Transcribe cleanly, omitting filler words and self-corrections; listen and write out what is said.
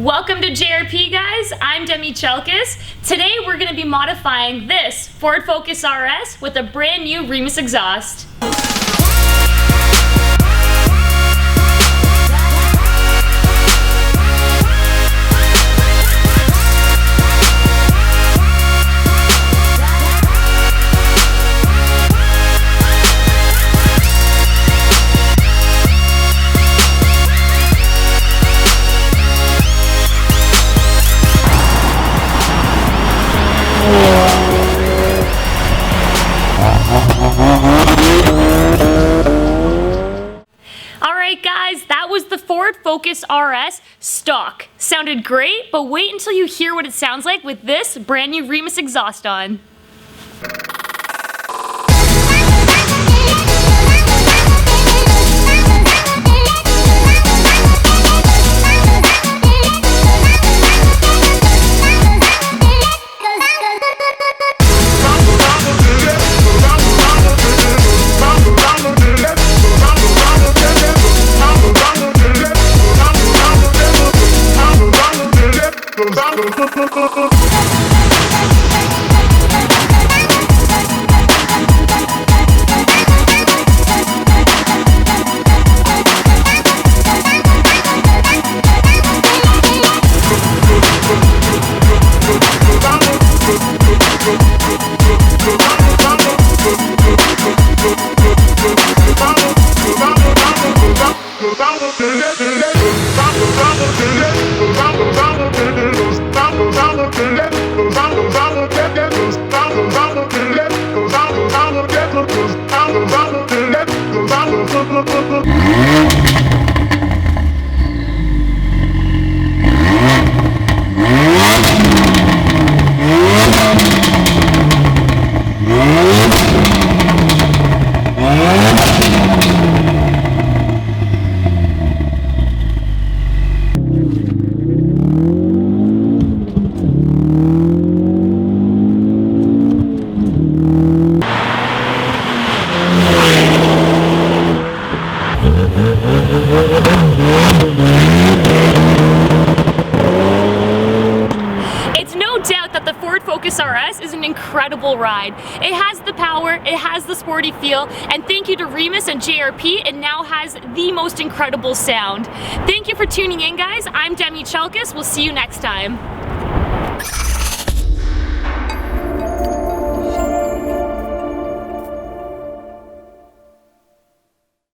Welcome to JRP, guys. I'm Demi Chelkis. Today we're going to be modifying this Ford Focus RS with a brand new Remus exhaust. Alright guys, that was the Ford Focus RS stock. Sounded great, but wait until you hear what it sounds like with this brand new Remus exhaust on. It's no doubt that the Ford Focus RS is an incredible ride. It has the power, it has the sporty feel, and thank you to Remus and JRP, it now has the most incredible sound. Thank you for tuning in, guys. I'm Demi Chelkis. We'll see you next time.